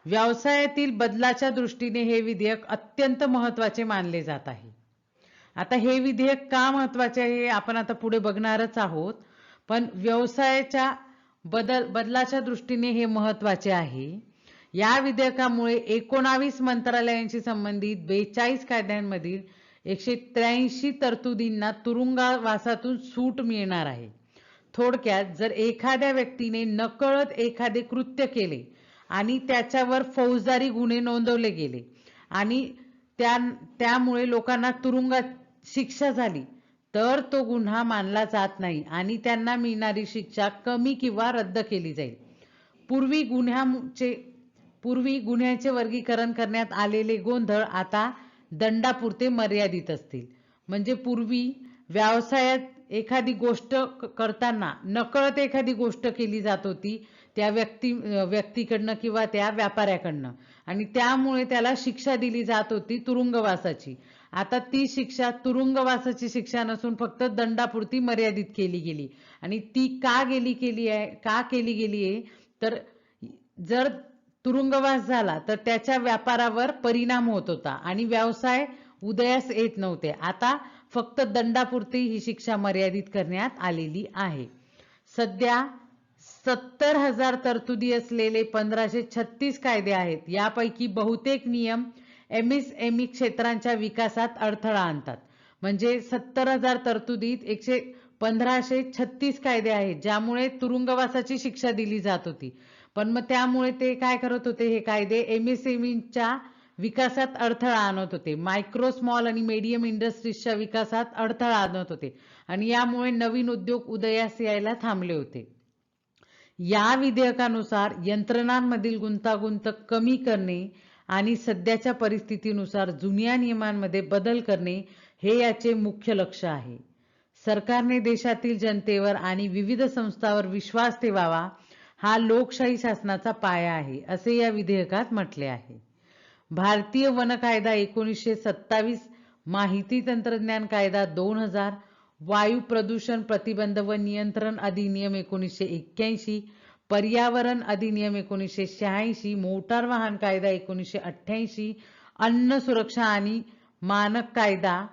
[SPEAKER 1] व्यवसायातील बदलाच्या दृष्टीने हे विधेयक अत्यंत महत्वाचे मानले जात आहे. आता हे विधेयक का महत्वाचे आहे हे आपण आता पुढे बघणारच आहोत, पण व्यवसायाच्या बदलाच्या दृष्टीने हे महत्वाचे आहे. या विधेयकामुळे 19 मंत्रालयांशी संबंधित 42 कायद्यांमधील 183 तरतुदींना तुरुंगवासातून सूट मिळणार आहे. थोडक्यात जर एखाद्या व्यक्तीने नकळत एखादे कृत्य केले आणि त्याच्यावर फौजदारी गुन्हे नोंदवले गेले आणि त्यामुळे लोकांना तुरुंगात शिक्षा झाली, तर तो गुन्हा मानला जात नाही आणि त्यांना मिळणारी शिक्षा कमी किंवा रद्द केली जाईल. पूर्वी गुन्ह्याचे वर्गीकरण करण्यात आलेले गोंधळ आता दंडापुरते मर्यादित असतील. म्हणजे पूर्वी व्यवसायात एखादी गोष्ट करताना नकळत एखादी गोष्ट केली जात होती त्या व्यक्तीकडनं किंवा त्या व्यापाऱ्याकडनं, आणि त्यामुळे त्याला शिक्षा दिली जात होती तुरुंगवासाची. आता ती शिक्षा तुरुंगवासाची शिक्षा नसून फक्त दंडापुरती मर्यादित केली गेली. आणि ती का केली गेली आहे, तर जर तुरुंगवास झाला तर त्याच्या व्यापारावर परिणाम होत होता आणि व्यवसाय उदयास येत नव्हते. आता फक्त दंडापुरती ही शिक्षा मर्यादित करण्यात आलेली आहे. सध्या 70,000 तरतुदी असलेले 1536 कायदे आहेत. यापैकी बहुतेक नियम एमएसएमई क्षेत्रांच्या विकासात अडथळा आणतात. म्हणजे 70,000 तरतुदीत 1536 कायदे आहेत ज्यामुळे तुरुंगवासाची शिक्षा दिली जात होती. पण मग त्यामुळे ते काय करत होते, हे कायदे एमएसएमईच्या विकासात अडथळा आणत होते, मायक्रो स्मॉल आणि मीडियम इंडस्ट्रीजच्या विकासात अडथळा आणत होते आणि यामुळे नवीन उद्योग उदयास यायला थांबले होते. या विधेयकानुसार यंत्रणांमधील गुंतागुंत कमी करणे आणि सध्याच्या परिस्थितीनुसार जुन्या नियमांमध्ये बदल करणे हे याचे मुख्य लक्ष्य आहे. सरकारने देशातील जनतेवर आणि विविध संस्थांवर विश्वास ठेवावा हा लोकशाही शासनाचा पाया आहे, असे या विधेयकात म्हटले आहे. भारतीय वन कायदा 1927, माहिती तंत्रज्ञान कायदा 2000, वायू प्रदूषण प्रतिबंध व नियंत्रण अधिनियम 1981, पर्यावरण अधिनियम 1986, मोटार वाहन कायदा 1988, अन्न सुरक्षा आणि मानक कायदा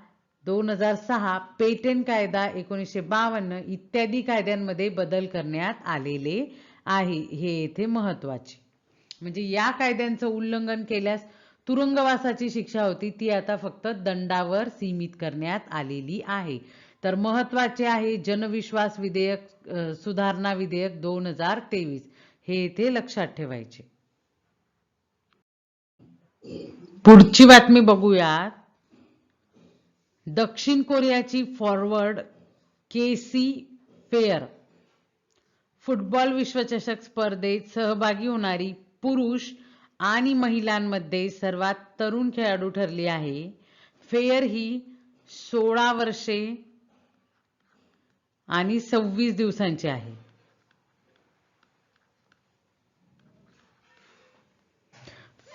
[SPEAKER 1] 2006, पेटंट कायदा 1952 इत्यादी कायद्यांमध्ये बदल करण्यात आलेले आहे. हे येथे महत्वाचे. म्हणजे या कायद्यांचं उल्लंघन केल्यास तुरुंगवासाची शिक्षा होती, ती आता फक्त दंडावर सीमित करण्यात आलेली आहे. तर महत्वाचे आहे जनविश्वास विधेयक सुधारणा विधेयक 2023, हे इथे लक्षात ठेवायचे. पुढची बातमी बघूयात. दक्षिण कोरियाची फॉरवर्ड केसी फेयर फुटबॉल विश्वचषक स्पर्धेत सहभागी होणारी पुरुष आणि महिलांमध्ये सर्वात तरुण खेळाडू ठरली आहे. फेयर ही 16 वर्षे आणि 26 दिवसांची आहे.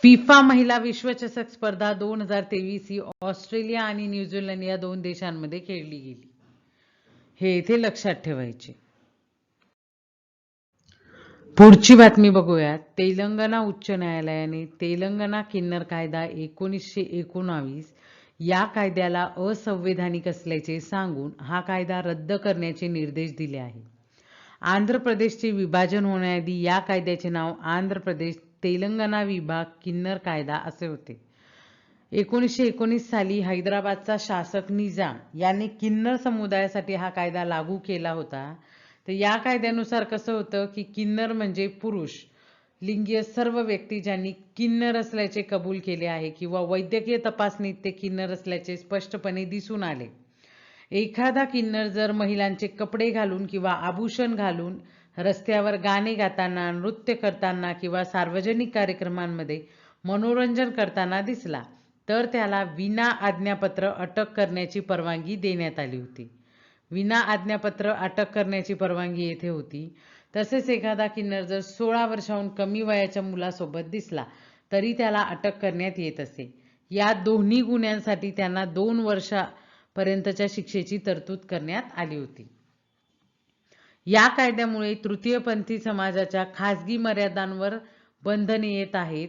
[SPEAKER 1] फिफा महिला विश्वचषक स्पर्धा 2023 ही ऑस्ट्रेलिया आणि न्यूझीलंड या 2 देशांमध्ये खेळली गेली. हे इथे लक्षात ठेवायचे. पुढची बातमी बघूयात. तेलंगणा उच्च न्यायालयाने तेलंगणा किन्नर कायदा 1919 या कायद्याला असंवैधानिक असल्याचे सांगून हा कायदा रद्द करण्याचे निर्देश दिले आहे. आंध्र प्रदेशचे विभाजन होण्याआधी या कायद्याचे नाव आंध्र प्रदेश तेलंगणा विभाग किन्नर कायदा असे होते. 1919 साली हैदराबादचा शासक निजाम याने किन्नर समुदायासाठी हा कायदा लागू केला होता. तर या कायद्यानुसार कसं होतं की किन्नर म्हणजे पुरुष लिंगीय सर्व व्यक्ती ज्यांनी किन्नर असल्याचे कबूल केले आहे किंवा वैद्यकीय तपासणीत ते किन्नर असल्याचे स्पष्टपणे दिसून आले. एखादा किन्नर जर महिलांचे कपडे घालून किंवा आभूषण घालून रस्त्यावर गाणे गाताना, नृत्य करताना किंवा सार्वजनिक कार्यक्रमांमध्ये मनोरंजन करताना दिसला तर त्याला विना आज्ञापत्र अटक करण्याची परवानगी देण्यात आली होती. विना आज्ञापत्र अटक करण्याची परवानगी येथे होती. तसेच एखादा किन्नर जर 16 वर्षांहून कमी वयाच्या मुलासोबत दिसला तरी त्याला अटक करण्यात येत असे. या दोन्ही गुन्ह्यांसाठी त्यांना 2 वर्षापर्यंतच्या शिक्षेची तरतूद करण्यात आली होती. या कायद्यामुळे तृतीयपंथी समाजाच्या खासगी मर्यादांवर बंधने येत आहेत.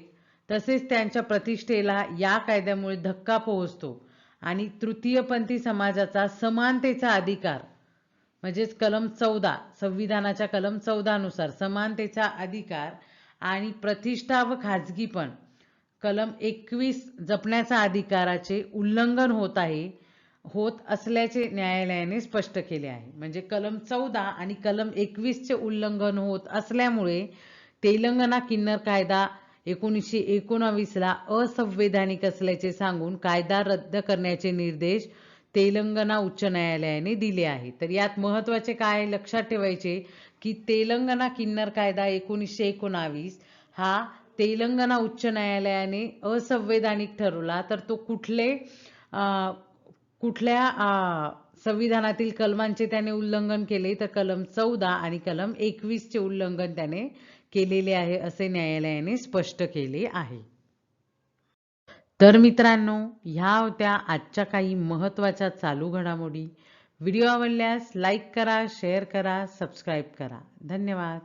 [SPEAKER 1] तसेच त्यांच्या प्रतिष्ठेला या कायद्यामुळे धक्का पोहोचतो आणि तृतीयपंथी समाजाचा समानतेचा अधिकार म्हणजेच कलम 14 संविधानाच्या कलम 14 नुसार समानतेचा अधिकार आणि प्रतिष्ठा व खाजगीपण कलम 21 जपण्याचा अधिकाराचे उल्लंघन होत असल्याचे न्यायालयाने स्पष्ट केले आहे. म्हणजे कलम 14 आणि कलम 21 चे उल्लंघन होत असल्यामुळे तेलंगणा किन्नर कायदा 1919 ला असंवैधानिक असल्याचे सांगून कायदा रद्द करण्याचे निर्देश तेलंगणा उच्च न्यायालयाने दिले आहेत. तर यात महत्त्वाचे काय लक्षात ठेवायचे की तेलंगणा किन्नर कायदा 1919 हा तेलंगणा उच्च न्यायालयाने असंवैधानिक ठरवला तर तो कुठल्या संविधानातील कलमांचे त्याने उल्लंघन केले तर कलम 14 आणि कलम 21 चे उल्लंघन त्याने केलेले आहे असे न्यायालयाने स्पष्ट केले आहे. तर मित्रांनो, ह्या होत्या आजच्या काही महत्त्वाच्या चालू घडामोडी. व्हिडिओ आवडल्यास लाईक करा, शेअर करा, सबस्क्राईब करा. धन्यवाद.